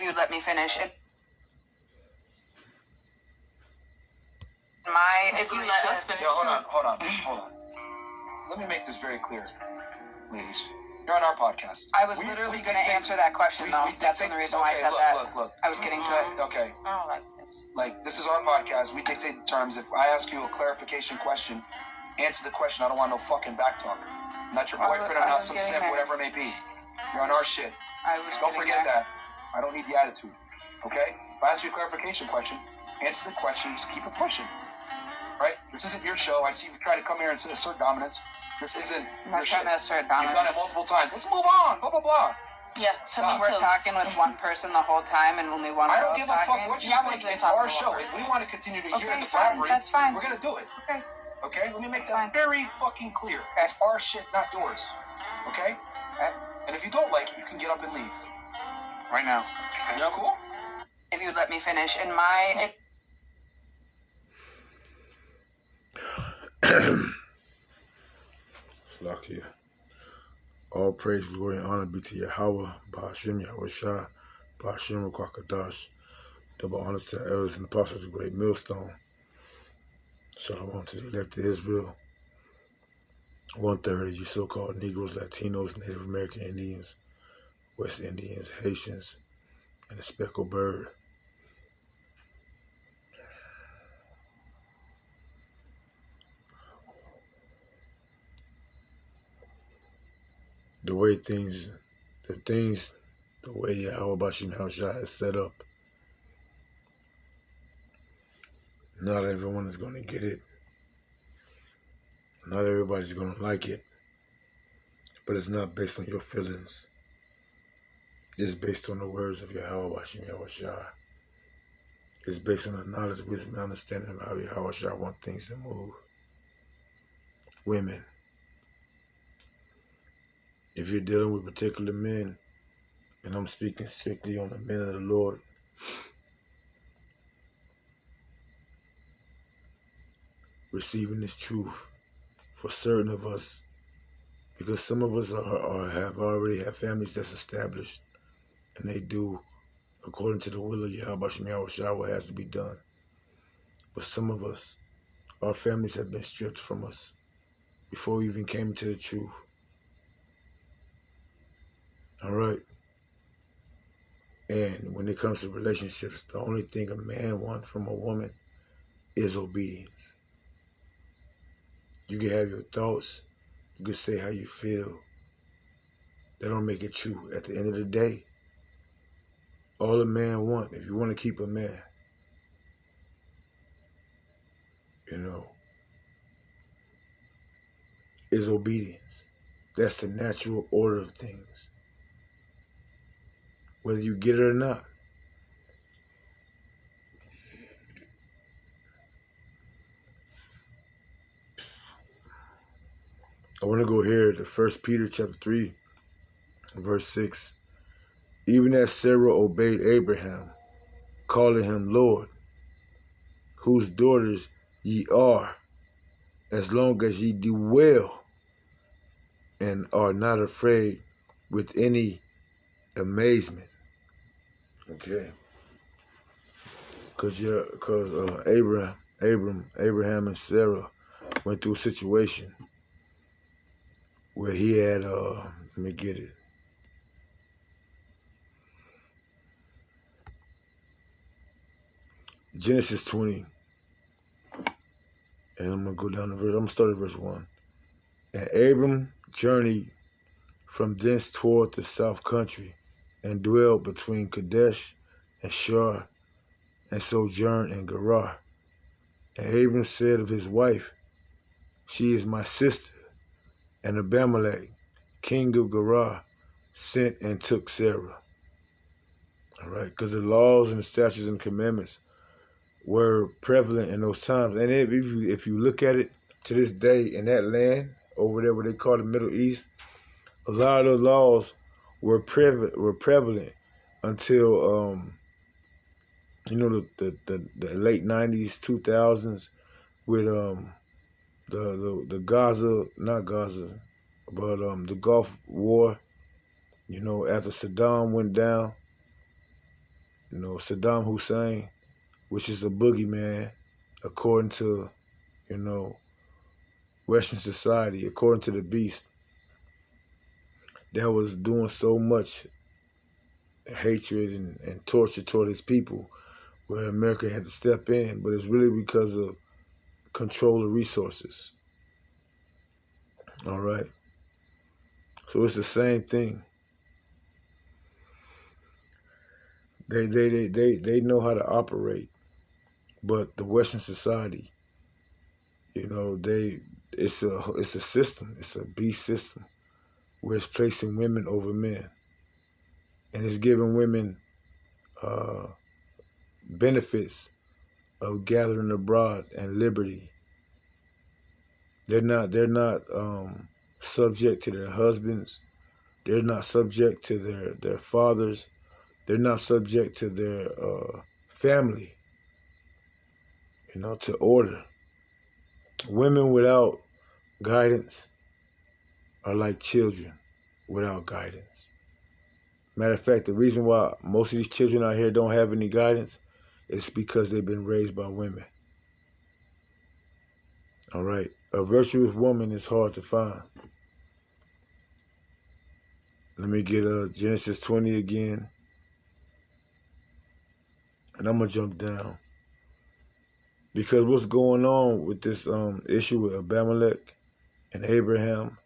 you'd let me finish. If you let us finish. Yo, hold on. Let me make this very clear, ladies. You're on our podcast. I was literally going to answer that question, though. That's the reason why I said that. Look. I was getting to it. Okay. Oh, Like, this is our podcast. We dictate the terms. If I ask you a clarification question, answer the question. I don't want no fucking back talk. I'm not your boyfriend. I'm not some simp, whatever it may be. You're on our shit. Don't forget that. I don't need the attitude. Okay? If I ask you a clarification question, answer the question. Just keep it pushing. Right? This isn't your show. I see you try to come here and assert dominance. This isn't your shit. I'm not trying to assert dominance. You've done it multiple times. Let's move on. Blah, blah, blah. Yeah, so we're talking with one person the whole time and only one I don't give a fuck what you think. It's our show. If we want to continue to hear the collaborate, that's fine. We're going to do it. Okay? Let me make that fine. very fucking clear. It's our shit, not yours. Okay? And if you don't like it, you can get up and leave. Right now. You know, cool? If you'd let me finish. Slakia. All praise, glory, and honor be to Yahweh, Ba'ashem Yahweh Shah, Ba'ashem Rukwakadash. Double honor to the elders and apostles of the great millstone. Shalom to the elected Israel. 1/3 of you so-called Negroes, Latinos, Native American Indians, West Indians, Haitians, and the speckled bird. The way the way Yahweh Bashim Haushah is set up, not everyone is going to get it. Not everybody's going to like it. But it's not based on your feelings. It's based on the words of Yahweh Bashim Haushah. It's based on the knowledge, wisdom, and understanding of how Yahweh Shah wants things to move. Women. If you're dealing with particular men, and I'm speaking strictly on the men of the Lord, receiving this truth for certain of us, because some of us have already have families that's established, and they do according to the will of Yahweh Shah what has to be done. But some of us, our families have been stripped from us before we even came to the truth. All right. And when it comes to relationships, the only thing a man wants from a woman is obedience. You can have your thoughts. You can say how you feel. That don't make it true. At the end of the day, all a man wants, if you want to keep a man, is obedience. That's the natural order of things. Whether you get it or not. I want to go here to 1 Peter chapter 3, verse 6. Even as Sarah obeyed Abraham, calling him Lord, whose daughters ye are, as long as ye do well and are not afraid with any amazement. Okay. Because Abraham and Sarah went through a situation where he had, let me get it. Genesis 20. And I'm going to go down the verse. I'm going to start at verse 1. And Abram journeyed from thence toward the south country, and dwelled between Kadesh and Shur, and sojourned in Gerar. And Abram said of his wife, she is my sister. And Abimelech, king of Gerar, sent and took Sarah. All right, because the laws and the statutes and commandments were prevalent in those times. And if you look at it to this day in that land over there, what they call the Middle East, a lot of the laws were prevalent until the late 90s, 2000s, with the Gaza, not Gaza, but the Gulf War. After Saddam went down, Saddam Hussein, which is a boogeyman, according to, Western society, according to the beast, that was doing so much hatred and torture toward his people, where America had to step in, but it's really because of control of resources. All right. So it's the same thing. They know how to operate, but the Western society, it's a system. It's a beast system where it's placing women over men, and it's giving women benefits of gathering abroad and liberty. They're not subject to their husbands. They're not subject to their fathers. They're not subject to their family, to order. Women without guidance are like children without guidance. Matter of fact, the reason why most of these children out here don't have any guidance is because they've been raised by women. All right. A virtuous woman is hard to find. Let me get Genesis 20 again. And I'm going to jump down. Because what's going on with this issue with Abimelech and Abraham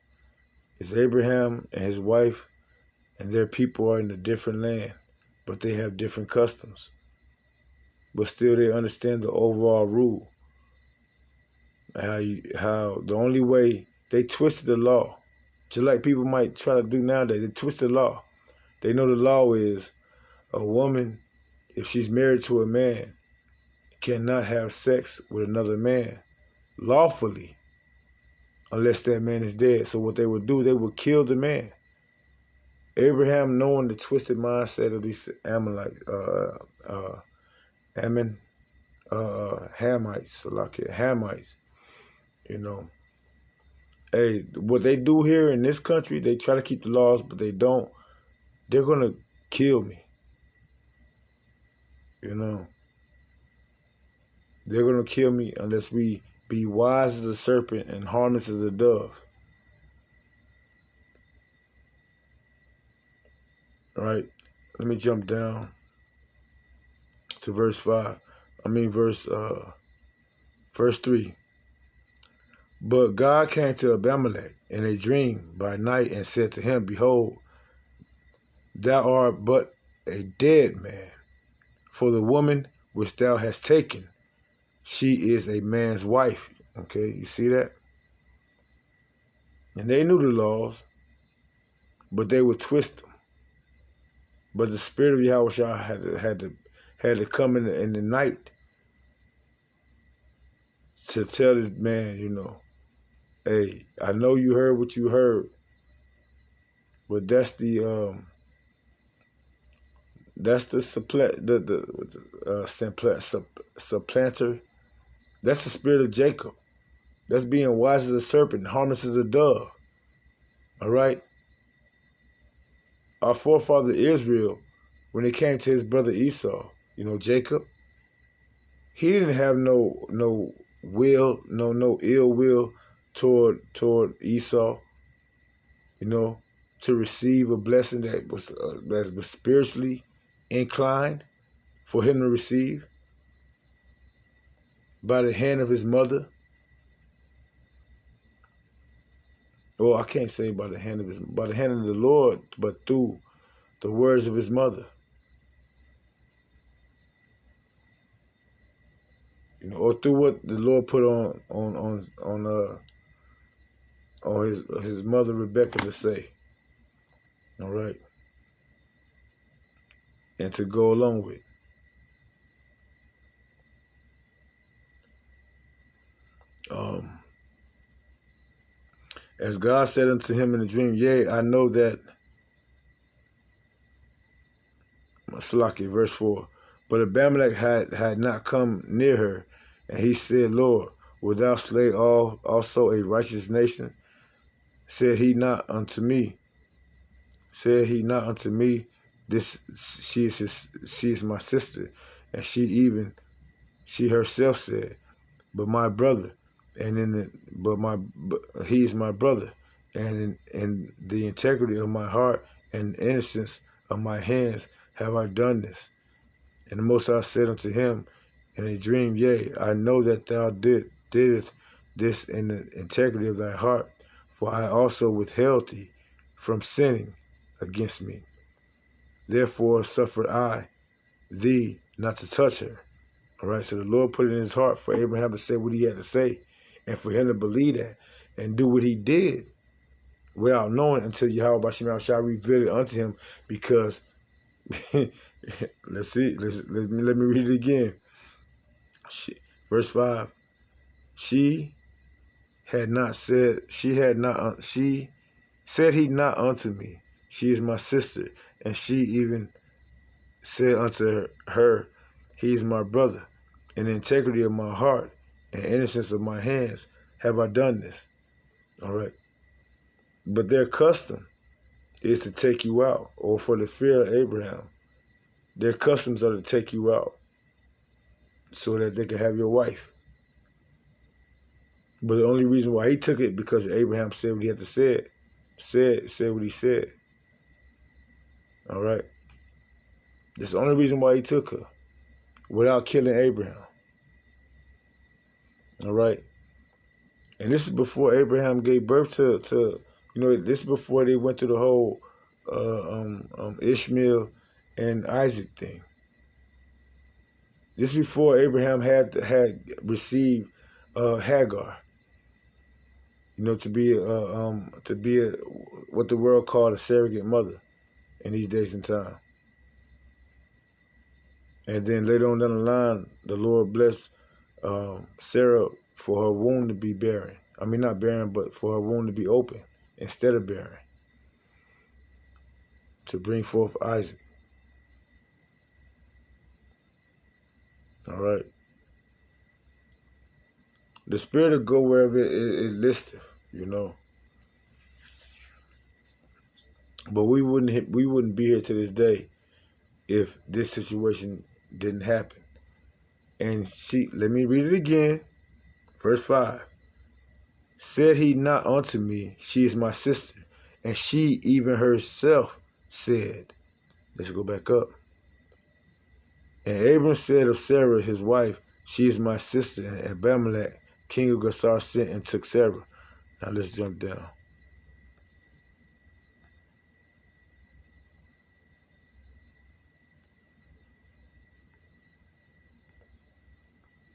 is Abraham and his wife and their people are in a different land, but they have different customs. But still they understand the overall rule. How the only way they twisted the law, just like people might try to do nowadays, they twist the law. They know the law is a woman, if she's married to a man, cannot have sex with another man lawfully unless that man is dead. So what they would do, they would kill the man. Abraham, knowing the twisted mindset of these Hamites, Hey, what they do here in this country, they try to keep the laws, but they don't. They're going to kill me. They're going to kill me unless we be wise as a serpent and harmless as a dove. All right. Let me jump down to verse 3. But God came to Abimelech in a dream by night and said to him, Behold, thou art but a dead man, for the woman which thou hast taken, she is a man's wife. Okay, you see that? And they knew the laws, but they would twist them. But the spirit of Yahushua had to come in the night to tell this man, hey, I know you heard what you heard, but that's the supplanter. That's the spirit of Jacob. That's being wise as a serpent, harmless as a dove. All right? Our forefather Israel, when it came to his brother Esau, Jacob, he didn't have no ill will toward Esau, to receive a blessing that was spiritually inclined for him to receive by the hand of his mother. Well, I can't say by the hand of the Lord, but through the words of his mother. Or through what the Lord put on his mother Rebecca to say. All right. And to go along with. As God said unto him in the dream, Yea, I know that, Salaki, verse 4, but Abimelech had not come near her, and he said, Lord, wilt thou slay also a righteous nation? Said he not unto me, she is my sister, and she herself said, but my brother, and he is my brother, and in the integrity of my heart and innocence of my hands have I done this. And the Most High said unto him in a dream, Yea, I know that thou didst this in the integrity of thy heart, for I also withheld thee from sinning against me. Therefore suffered I thee not to touch her. All right, so the Lord put it in his heart for Abraham to say what he had to say, and for him to believe that and do what he did without knowing until Yahweh Bashim shall reveal it unto him, because let me read it again. Verse 5. She said he not unto me, she is my sister, and she even said unto her, he is my brother. In the integrity of my heart and innocence of my hands have I done this. All right. But their custom is to take you out, or for the fear of Abraham, their customs are to take you out so that they can have your wife. But the only reason why he took it, because Abraham said what he had to say, said what he said. All right. That's the only reason why he took her, without killing Abraham. All right. And this is before Abraham gave birth to this is before they went through the whole Ishmael and Isaac thing. This is before Abraham had received Hagar, to be what the world called a surrogate mother in these days and time. And then later on down the line, the Lord blessed Sarah for her womb to be barren. I mean, not barren, but for her womb to be open instead of barren, to bring forth Isaac. All right. The spirit will go wherever it listeth, But we wouldn't be here to this day if this situation didn't happen. And let me read it again. Verse 5. Said he not unto me, she is my sister, and she even herself said. Let's go back up. And Abram said of Sarah his wife, she is my sister, and Abimelech, king of Gerar, sent and took Sarah. Now let's jump down.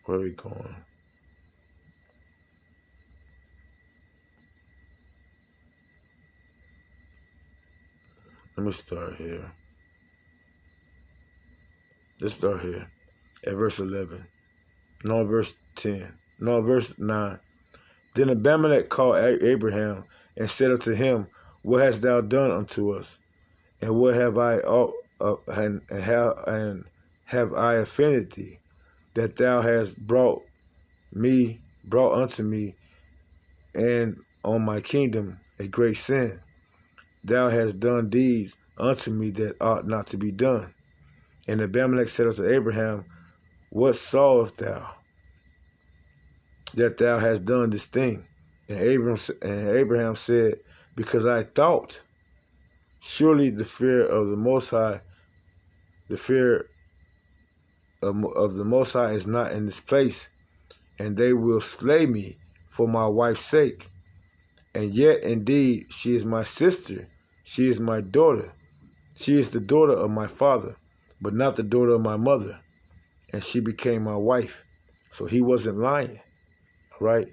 Where are we going? Let me start here. Let's start here at verse 11. No, verse 10. No, verse 9. Then Abimelech called Abraham and said unto him, What hast thou done unto us? And what have I have I offended thee, that thou hast brought unto me and on my kingdom a great sin? Thou hast done deeds unto me that ought not to be done. And Abimelech said unto Abraham, What sawest thou that thou hast done this thing? And Abraham said, Because I thought, surely the fear of the Most High, of the Most High is not in this place, and they will slay me for my wife's sake. And yet indeed she is my sister, she is my daughter, she is the daughter of my father, but not the daughter of my mother, and she became my wife. So he wasn't lying, right?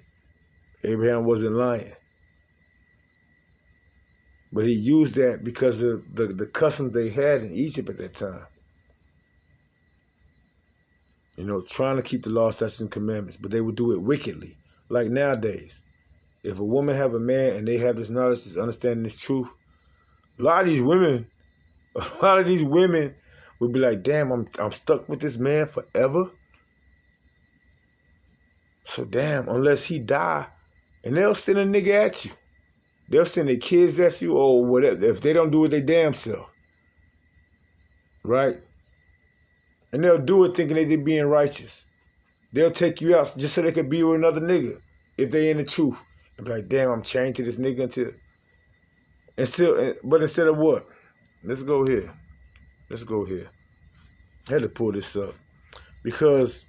Abraham wasn't lying. But he used that because of the customs they had in Egypt at that time. Trying to keep the law, statutes, and commandments, but they would do it wickedly. Like nowadays, if a woman have a man and they have this knowledge, this understanding, this truth, a lot of these women would be like, damn, I'm stuck with this man forever. So damn, unless he die, and they'll send a nigga at you. They'll send their kids at you or whatever if they don't do it their damn self. right? And they'll do it thinking they being righteous. They'll take you out just so they could be with another nigga if they in the truth. And be like, damn, I'm chained to this nigga but instead of what? Let's go here. I had to pull this up because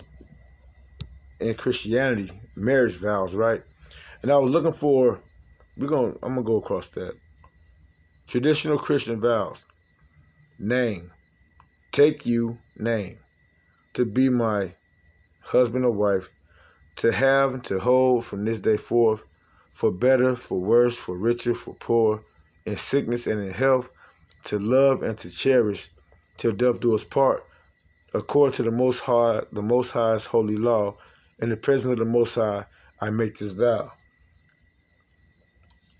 in Christianity, marriage vows, right? And I was looking for, I'm gonna go across that. Traditional Christian vows. Name. Take you, name. To be my husband or wife. To have and to hold from this day forth. For better, for worse, for richer, for poor. In sickness and in health. To love and to cherish. Till death do us part. According to the Most High's holy law. In the presence of the Most High, I make this vow.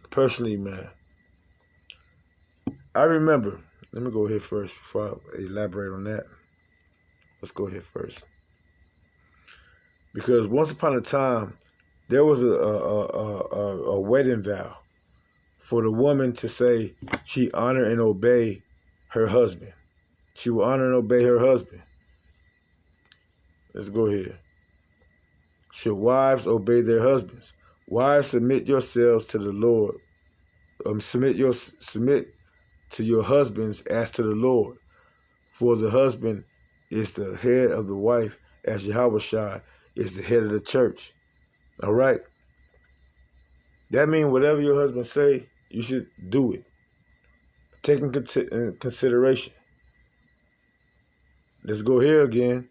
Personally, man, I remember, let me go here first before I elaborate on that. Let's go here first. Because once upon a time, there was a wedding vow for the woman to say she honor and obey her husband. She will honor and obey her husband. Let's go here. Should wives obey their husbands? Wives, submit yourselves to the Lord. Submit to your husbands as to the Lord. For the husband is the head of the wife, as Yahushua is the head of the church. All right? That means whatever your husband say, you should do it. Take in consideration. Let's go here again.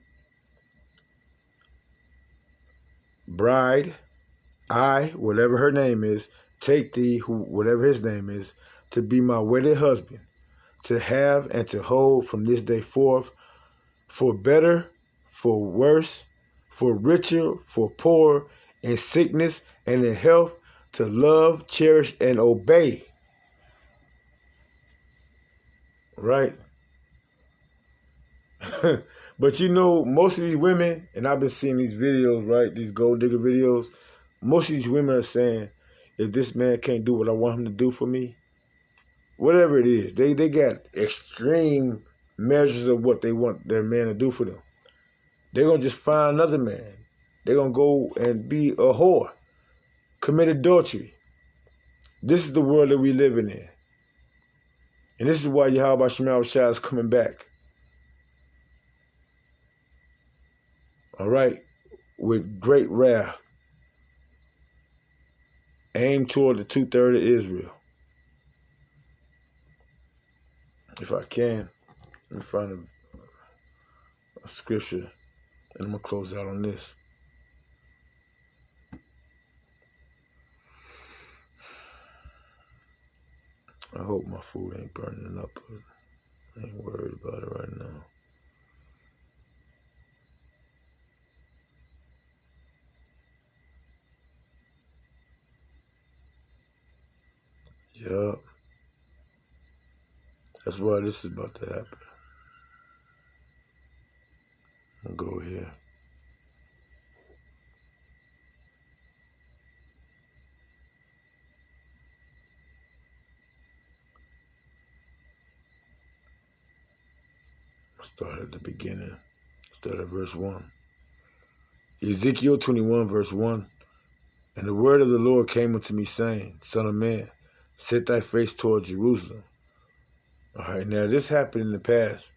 Bride, I, whatever her name is, take thee, whatever his name is, to be my wedded husband, to have and to hold from this day forth, for better, for worse, for richer, for poor, in sickness and in health, to love, cherish, and obey. Right? But you know, most of these women, and I've been seeing these videos, right, these gold digger videos, most of these women are saying, if this man can't do what I want him to do for me, whatever it is, they got extreme measures of what they want their man to do for them. They're going to just find another man. They're going to go and be a whore, commit adultery. This is the world that we're living in. And this is why Yahweh Shema Shai is coming back. All right? With great wrath. Aimed toward the 2/3 of Israel. If I can, let me find a scripture. And I'm going to close out on this. I hope my food ain't burning up. But I ain't worried about it right now. Yup. That's why this is about to happen. I'll go here. Start at the beginning. Start at verse 1. Ezekiel 21, verse 1. And the word of the Lord came unto me, saying, Son of man, set thy face toward Jerusalem. All right, now this happened in the past,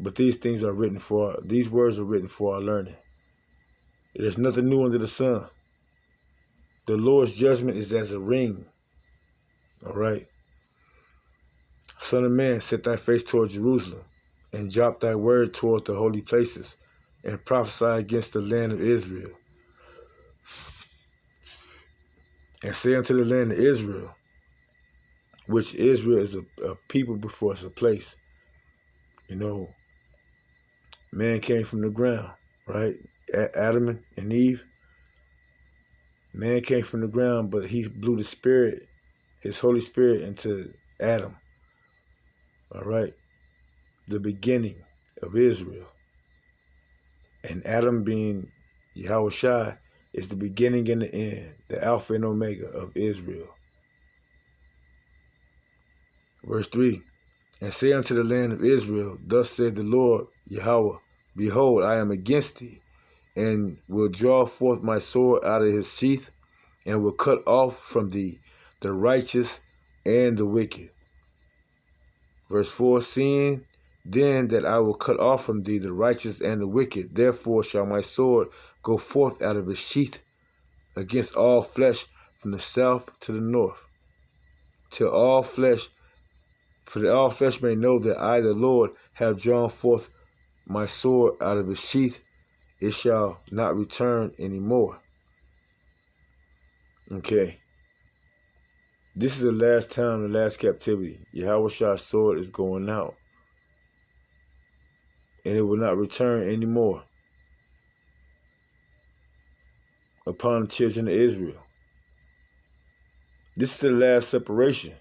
but these words are written for our learning. There's nothing new under the sun. The Lord's judgment is as a ring. All right. Son of man, set thy face toward Jerusalem, and drop thy word toward the holy places, and prophesy against the land of Israel. And say unto the land of Israel, which Israel is a people before it's a place. You know, man came from the ground, right? Adam and Eve. Man came from the ground, but he blew the Spirit, his Holy Spirit, into Adam. All right? The beginning of Israel. And Adam being Yahushua is the beginning and the end, the Alpha and Omega of Israel. Verse 3. and say unto the land of Israel, Thus said the Lord Yahweh, Behold, I am against thee, and will draw forth my sword out of his sheath, and will cut off from thee the righteous and the wicked. Verse 4, Seeing then that I will cut off from thee the righteous and the wicked, therefore shall my sword go forth out of his sheath against all flesh from the south to the north, till all flesh, for that all flesh may know that I, the Lord, have drawn forth my sword out of its sheath. It shall not return any more. Okay. This is the last time, the last captivity. Yahweh's sword is going out, and it will not return anymore upon the children of Israel. This is the last separation.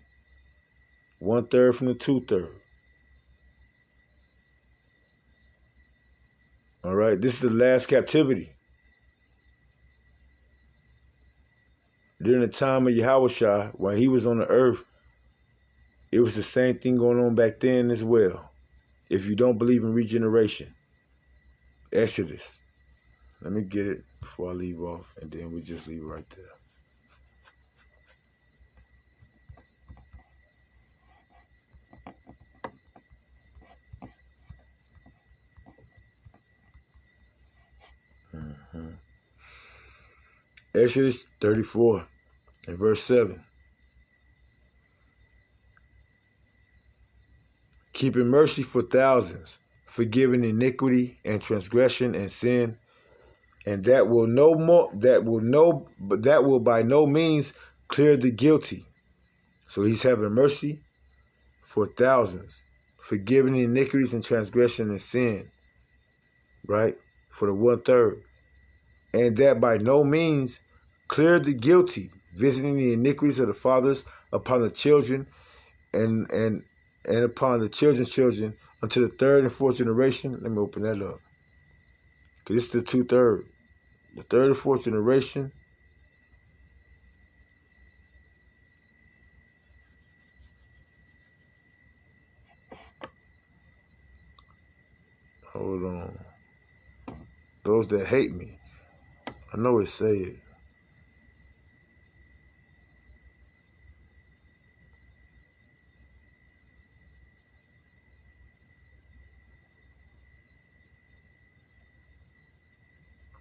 1/3 from the 2/3. All right, this is the last captivity. During the time of Yahweh, when he was on the earth, it was the same thing going on back then as well. If you don't believe in regeneration. Exodus. Let me get it before I leave off, and then we just leave right there. Exodus 34 and verse 7. Keeping mercy for thousands, forgiving iniquity and transgression and sin, and that will by no means clear the guilty. So he's having mercy for thousands, forgiving iniquities and transgression and sin, right? For the 1/3. And that by no means clear the guilty, visiting the iniquities of the fathers upon the children and upon the children's children unto the 3rd and 4th generation. Let me open that up. Because this is the 2/3. The 3rd and 4th generation. Hold on. Those that hate me. I know it say it.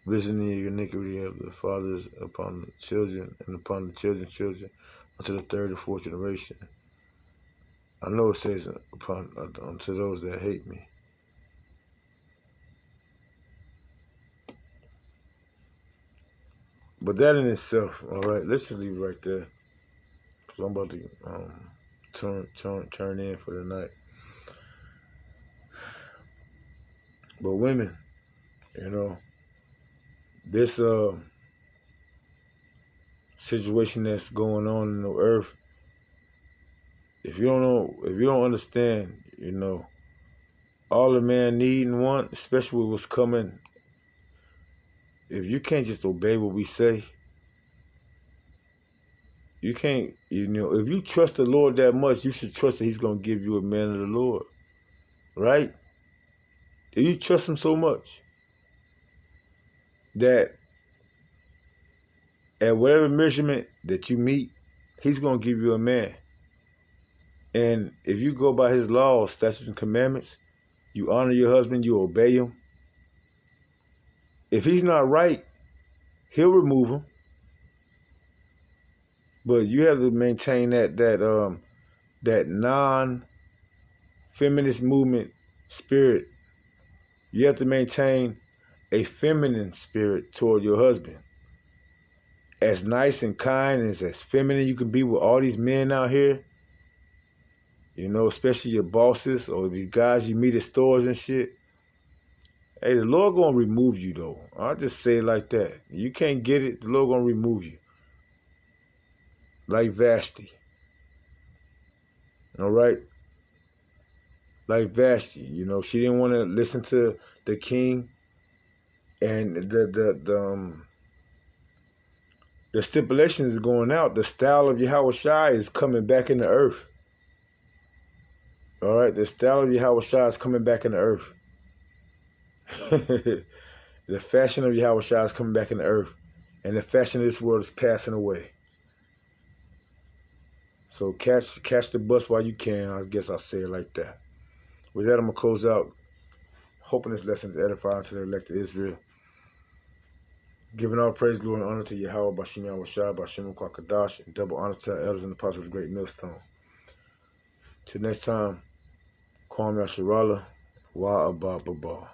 Visiting the iniquity of the fathers upon the children and upon the children's children unto the 3rd and 4th generation. I know it says upon unto those that hate me. But that in itself, all right, let's just leave it right there. Because I'm about to turn in for the night. But women, you know, this situation that's going on in the earth, if you don't understand, you know, all a man need and want, especially with what's coming, if you can't just obey what we say, you can't, you know, if you trust the Lord that much, you should trust that he's going to give you a man of the Lord, right? If you trust him so much that at whatever measurement that you meet, he's going to give you a man. And if you go by his laws, statutes, and commandments, you honor your husband, you obey him. If he's not right, he'll remove him. But you have to maintain that non-feminist movement spirit. You have to maintain a feminine spirit toward your husband. As nice and kind and as feminine you can be with all these men out here, you know, especially your bosses or these guys you meet at stores and shit. Hey, the Lord gonna remove you though. I'll just say it like that. You can't get it, the Lord gonna remove you. Like Vashti. All right? Like Vashti, you know, she didn't want to listen to the king, and the stipulation is going out. The style of Yahweh Shai is coming back in the earth. All right, the style of Yahweh Shai is coming back in the earth. The fashion of Yahweh Shai is coming back in the earth. And the fashion of this world is passing away. So catch the bus while you can. I guess I'll say it like that. With that, I'm going to close out. Hoping this lesson is edifying to the elect of Israel. Giving all praise, glory, and honor to Yahweh, Bashim Yahweh Shai, Bashim Kwakadash, and double honor to our elders and the apostles of the great millstone. Till next time, Kwam Yasharala, Wa Abba Baba.